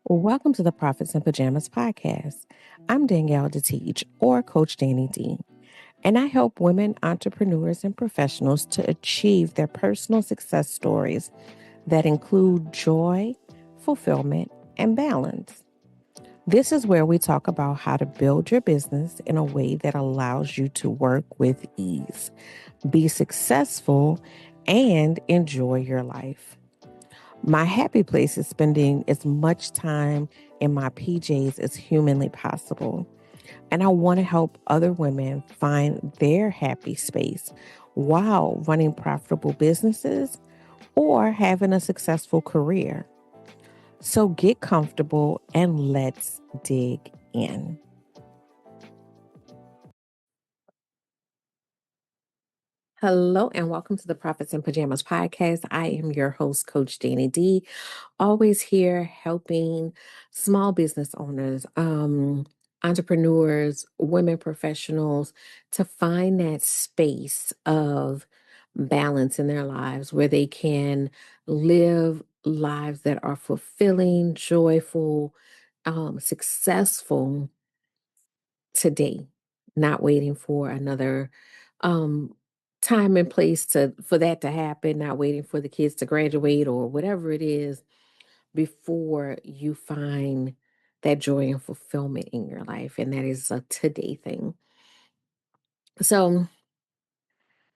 Welcome to the Profits in Pajamas podcast. I'm Danielle D, or Coach Danni D, and I help women entrepreneurs and professionals to achieve their personal success stories that include joy, fulfillment, and balance. This is where we talk about how to build your business in a way that allows you to work with ease, be successful, and enjoy your life. My happy place is spending as much time in my PJs as humanly possible. And I want to help other women find their happy space while running profitable businesses or having a successful career. So get comfortable and let's dig in. Hello and welcome to the Profits in Pajamas podcast. I am your host, Coach Danni D, always here helping small business owners, entrepreneurs, women professionals to find that space of balance in their lives where they can live lives that are fulfilling, joyful, successful today, not waiting for another um time and place to for that to happen, not waiting for the kids to graduate or whatever it is before you find that joy and fulfillment in your life. And that is a today thing. So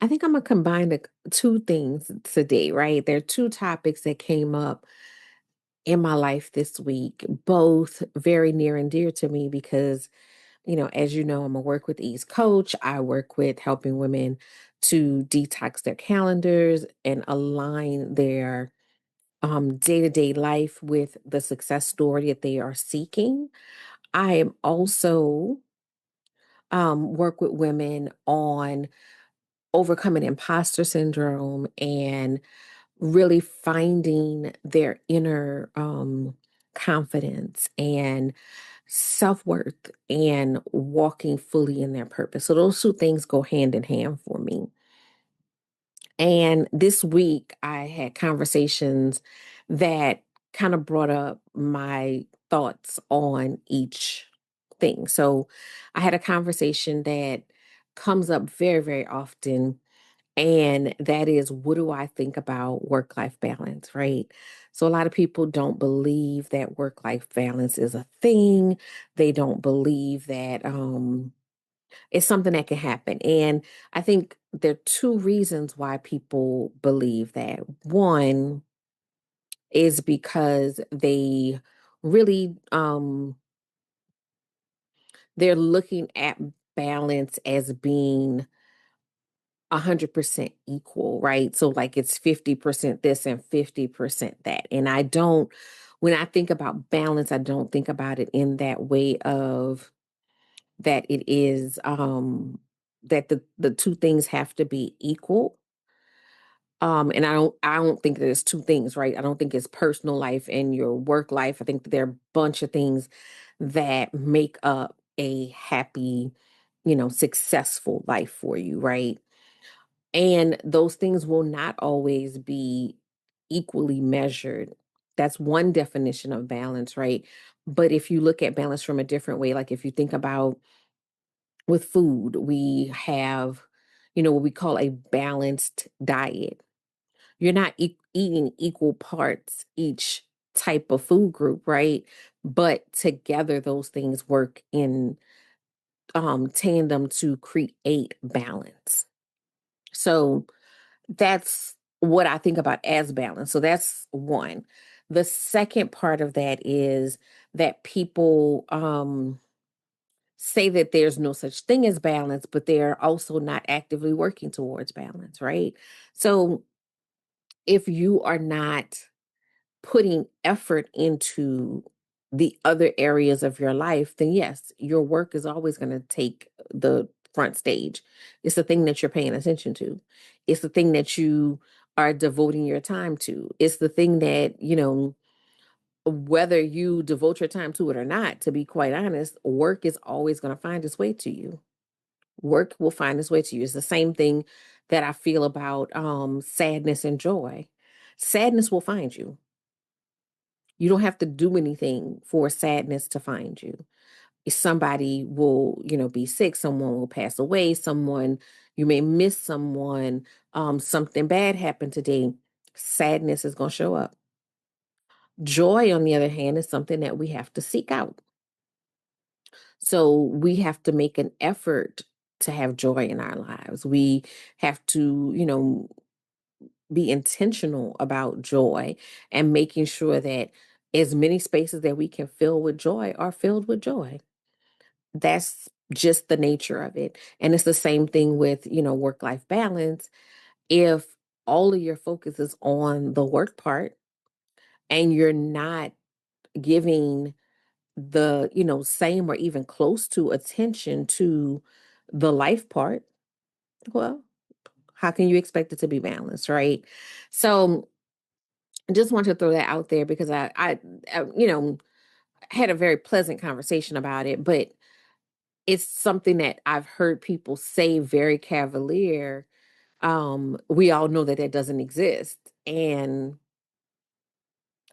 I think I'm gonna combine the two things today, right? There are two topics that came up in my life this week, both very near and dear to me because as you know, I'm a work with ease coach. I work with helping women to detox their calendars and align their day-to-day life with the success story that they are seeking. I am also work with women on overcoming imposter syndrome and really finding their inner confidence and self-worth and walking fully in their purpose. So those two things go hand in hand for me. And this week I had conversations that kind of brought up my thoughts on each thing. So I had a conversation that comes up very, very often, and that is, what do I think about work life balance, right? So, a lot of people don't believe that work life balance is a thing. They don't believe that it's something that can happen. And I think there are two reasons why people believe that. One is because they really, they're looking at balance as being 100% equal, right? So like it's 50% this and 50% that. And when I think about balance, I don't think about it in that way of that it is that the two things have to be equal. And I don't think there's two things, right? I don't think it's personal life and your work life. I think that there are a bunch of things that make up a happy, successful life for you, right? And those things will not always be equally measured. That's one definition of balance, right? But if you look at balance from a different way, like if you think about with food, we have, what we call a balanced diet. You're not eating equal parts each type of food group, right? But together, those things work in tandem to create balance. So, that's what I think about as balance. So that's one. The second part of that is that people say that there's no such thing as balance, but they're also not actively working towards balance, right? So if you are not putting effort into the other areas of your life, then yes, your work is always going to take the front stage. It's the thing that you're paying attention to. It's the thing that you are devoting your time to. It's the thing that, whether you devote your time to it or not, to be quite honest, work is always going to find its way to you. Work will find its way to you. It's the same thing that I feel about sadness and joy. Sadness will find you. You don't have to do anything for sadness to find you. Somebody will, be sick, someone will pass away, someone you may miss someone, something bad happened today. Sadness is going to show up. Joy, on the other hand, is something that we have to seek out. So we have to make an effort to have joy in our lives. We have to, be intentional about joy and making sure that as many spaces that we can fill with joy are filled with joy. That's just the nature of it. And it's the same thing with, work life balance. If all of your focus is on the work part and you're not giving the, same or even close to attention to the life part, well, how can you expect it to be balanced, right? So I just want to throw that out there because I had a very pleasant conversation about it, but it's something that I've heard people say very cavalier. We all know that that doesn't exist. And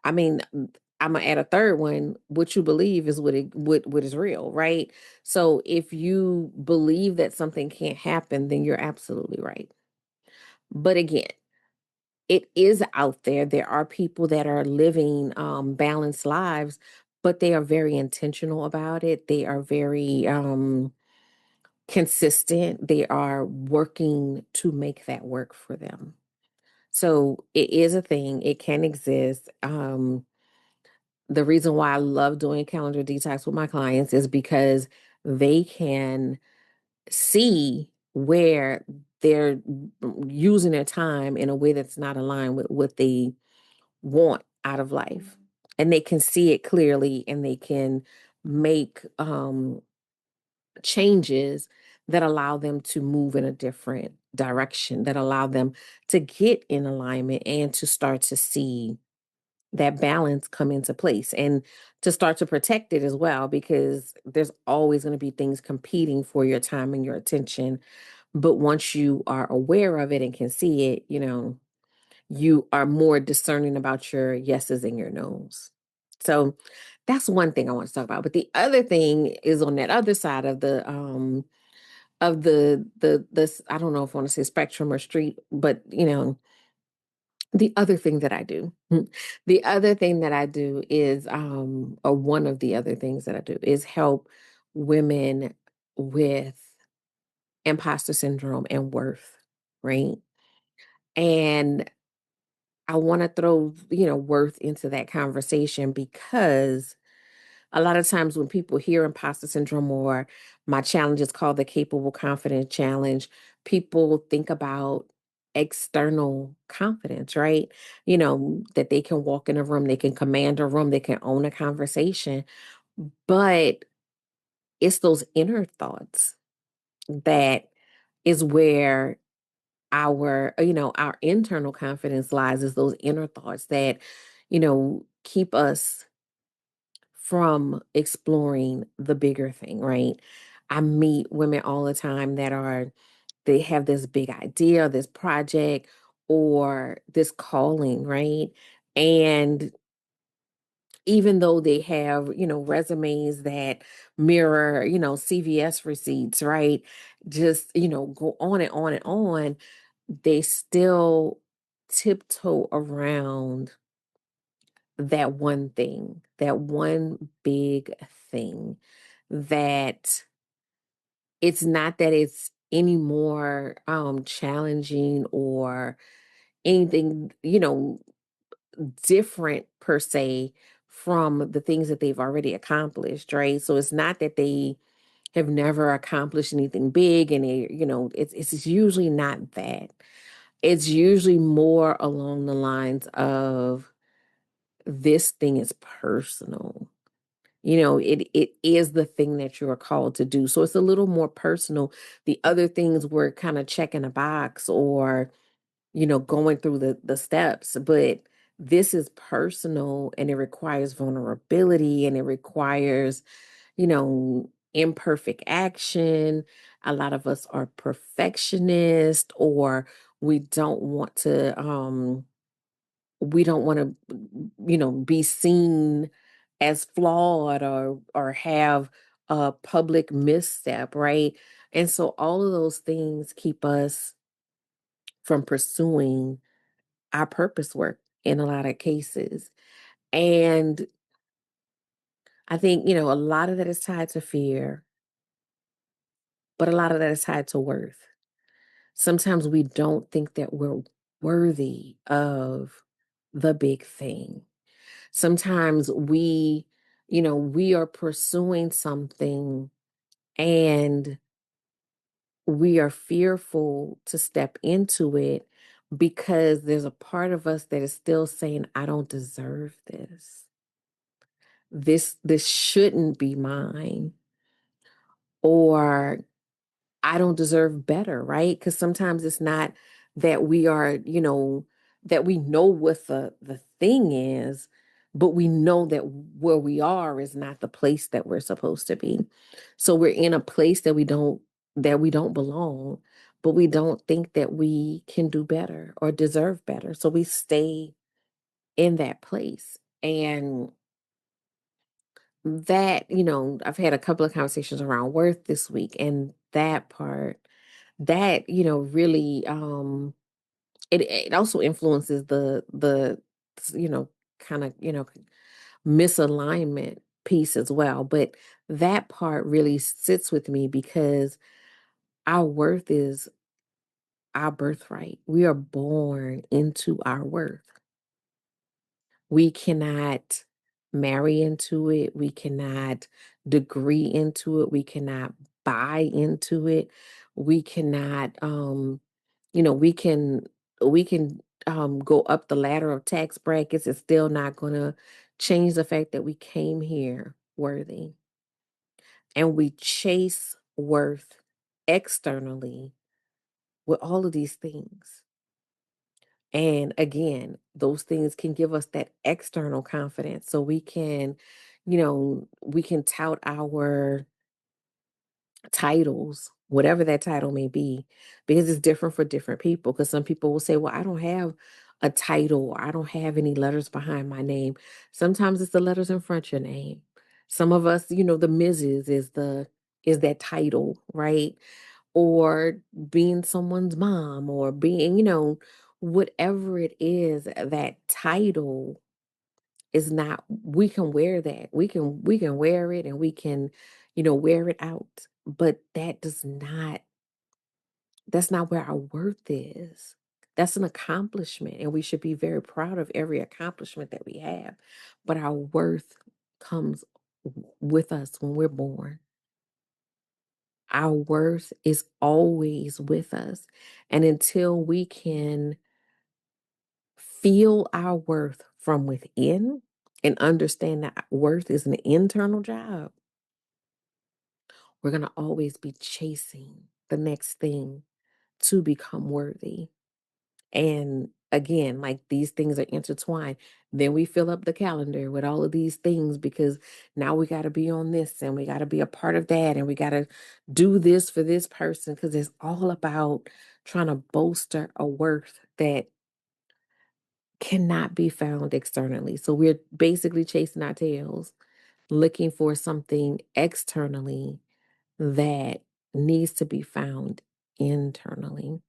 I mean, I'm gonna add a third one. What you believe is what is real, right? So if you believe that something can't happen, then you're absolutely right. But again, it is out there. There are people that are living balanced lives, but they are very intentional about it. They are very consistent. They are working to make that work for them. So it is a thing. It can exist. The reason why I love doing calendar detox with my clients is because they can see where they're using their time in a way that's not aligned with what they want out of life. And they can see it clearly and they can make changes that allow them to move in a different direction, that allow them to get in alignment and to start to see that balance come into place and to start to protect it as well, because there's always going to be things competing for your time and your attention. But once you are aware of it and can see it, you are more discerning about your yeses and your nos. So that's one thing I want to talk about. But the other thing is on that other side of the I don't know if I want to say spectrum or street, but the other thing that I do. The other thing that I do is or one of the other things that I do is help women with imposter syndrome and worth, right? And I want to throw, worth into that conversation because a lot of times when people hear imposter syndrome or my challenge is called the Capable Confident Challenge, people think about external confidence, right? That they can walk in a room, they can command a room, they can own a conversation. But it's those inner thoughts that is where our internal confidence lies, is those inner thoughts that, keep us from exploring the bigger thing, right? I meet women all the time they have this big idea, this project, or this calling, right? And even though they have, resumes that mirror, CVS receipts, right? Just, go on and on and on, they still tiptoe around that one thing, that one big thing that it's not that it's any more challenging or anything, different per se from the things that they've already accomplished, right? So it's not that they have never accomplished anything big and it's usually not that. It's usually more along the lines of this thing is personal. It is the thing that you are called to do. So it's a little more personal. The other things were kind of checking a box or, going through the steps, but this is personal and it requires vulnerability and it requires, imperfect action. A lot of us are perfectionists or we don't want to we don't want to, be seen as flawed or have a public misstep, right? And so all of those things keep us from pursuing our purpose work in a lot of cases. And I think, a lot of that is tied to fear, but a lot of that is tied to worth. Sometimes we don't think that we're worthy of the big thing. Sometimes we are pursuing something and we are fearful to step into it because there's a part of us that is still saying, I don't deserve this. This shouldn't be mine. Or I don't deserve better, right? Because sometimes it's not that that we know what the thing is, but we know that where we are is not the place that we're supposed to be. So we're in a place that we don't belong, but we don't think that we can do better or deserve better. So we stay in that place. And I've had a couple of conversations around worth this week, and that part, that, really, it also influences the, you know, kind of, misalignment piece as well. But that part really sits with me because our worth is our birthright. We are born into our worth. We cannot marry into it. We cannot degree into it. We cannot buy into it. We cannot, we can go up the ladder of tax brackets. It's still not going to change the fact that we came here worthy. And we chase worth externally with all of these things. And again, those things can give us that external confidence. So we can tout our titles, whatever that title may be, because it's different for different people. Because some people will say, well, I don't have a title, or I don't have any letters behind my name. Sometimes it's the letters in front of your name. Some of us, the Mrs. is that title, right? Or being someone's mom, or being, whatever it is, that title is not, we can wear that. We can wear it, and we can, wear it out. But that's not where our worth is. That's an accomplishment, and we should be very proud of every accomplishment that we have. But our worth comes with us when we're born. Our worth is always with us. And until we can feel our worth from within and understand that worth is an internal job, we're going to always be chasing the next thing to become worthy. And again, like, these things are intertwined. Then we fill up the calendar with all of these things because now we got to be on this, and we got to be a part of that, and we got to do this for this person, because it's all about trying to bolster a worth that cannot be found externally. So we're basically chasing our tails, looking for something externally that needs to be found internally.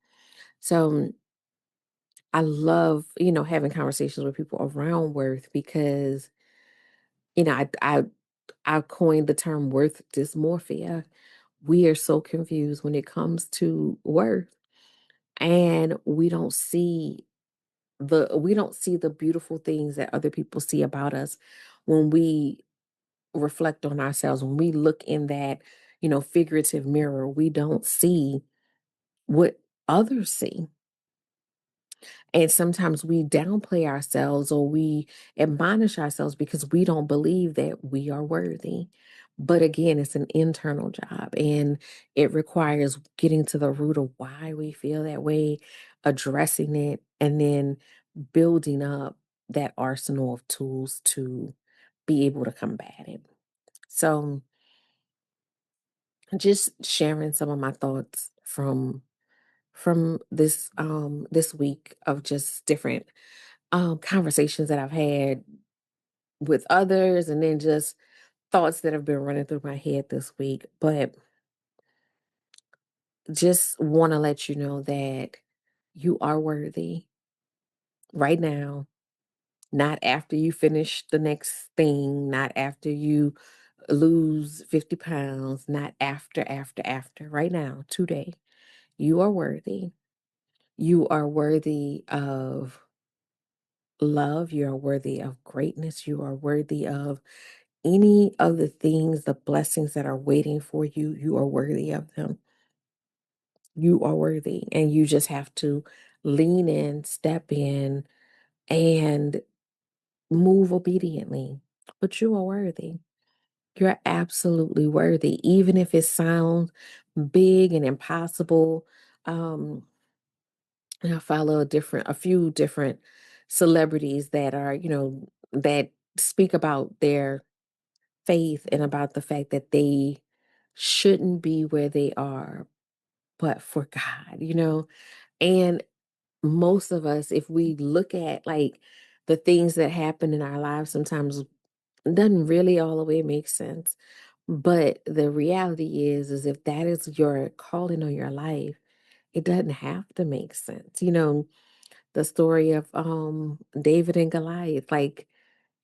So I love, having conversations with people around worth because, I coined the term worth dysmorphia. We are so confused when it comes to worth, and we don't see the beautiful things that other people see about us when we reflect on ourselves. When we look in that, figurative mirror, we don't see what others see. And sometimes we downplay ourselves, or we admonish ourselves because we don't believe that we are worthy. But again, it's an internal job, and it requires getting to the root of why we feel that way, addressing it, and then building up that arsenal of tools to be able to combat it. So, just sharing some of my thoughts from this week of just different conversations that I've had with others, and then just thoughts that have been running through my head this week. But just want to let you know that you are worthy right now, not after you finish the next thing, not after you lose 50 pounds, not after, right now, today. You are worthy. You are worthy of love. You are worthy of greatness. You are worthy of any of the things, the blessings that are waiting for you. You are worthy of them. You are worthy. And you just have to lean in, step in, and move obediently. But you are worthy. You're absolutely worthy, even if it sounds big and impossible. Um, and I follow a few different celebrities that are, that speak about their faith and about the fact that they shouldn't be where they are, but for God. And most of us, if we look at like the things that happen in our lives, sometimes it doesn't really all the way make sense. But the reality is if that is your calling on your life, it doesn't have to make sense. The story of David and Goliath, like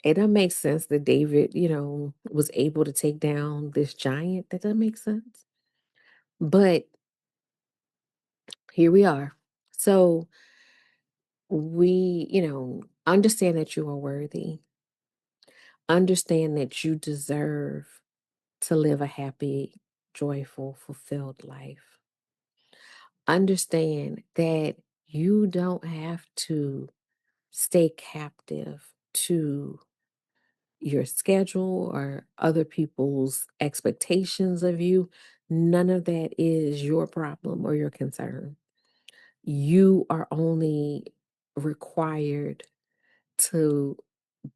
it doesn't make sense that David, was able to take down this giant. That doesn't make sense. But here we are. So we, understand that you are worthy. Understand that you deserve to live a happy, joyful, fulfilled life. Understand that you don't have to stay captive to your schedule or other people's expectations of you. None of that is your problem or your concern. You are only required to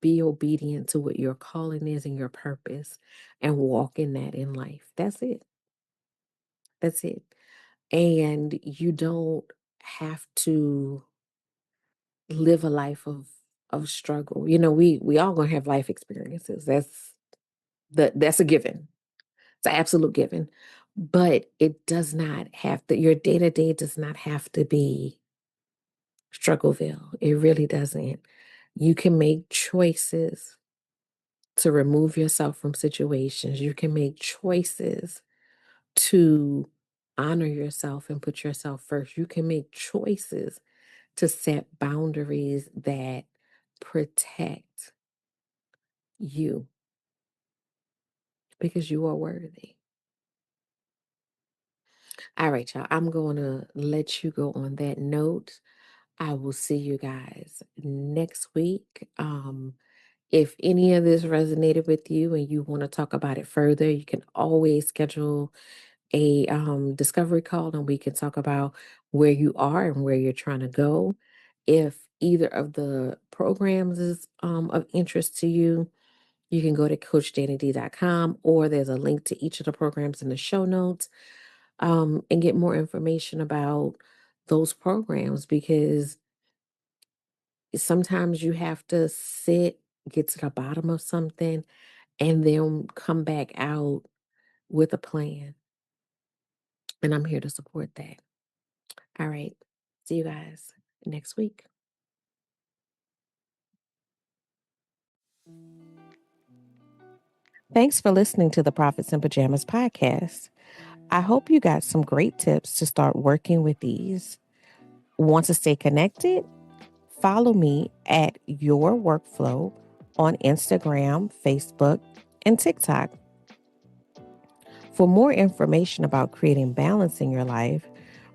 be obedient to what your calling is and your purpose and walk in that in life. That's it. That's it. And you don't have to live a life of struggle. We all gonna have life experiences. That's a given. It's an absolute given. But it does not have to, your day to day does not have to be struggleville. It really doesn't. You can make choices to remove yourself from situations. You can make choices to honor yourself and put yourself first. You can make choices to set boundaries that protect you because you are worthy. All right, y'all. I'm going to let you go on that note. I will see you guys next week. If any of this resonated with you and you want to talk about it further, you can always schedule a discovery call and we can talk about where you are and where you're trying to go. If either of the programs is of interest to you, you can go to coachdannid.com, or there's a link to each of the programs in the show notes, and get more information about those programs, because sometimes you have to get to the bottom of something, and then come back out with a plan. And I'm here to support that. All right. See you guys next week. Thanks for listening to the Prophets in Pajamas podcast. I hope you got some great tips to start working with these. Want to stay connected? Follow me at Your Workflow on Instagram, Facebook, and TikTok. For more information about creating balance in your life,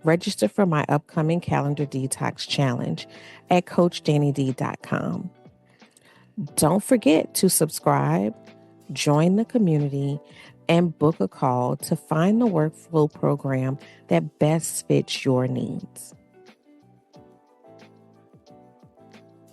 register for my upcoming calendar detox challenge at CoachDanniD.com. Don't forget to subscribe, join the community, and book a call to find the workflow program that best fits your needs.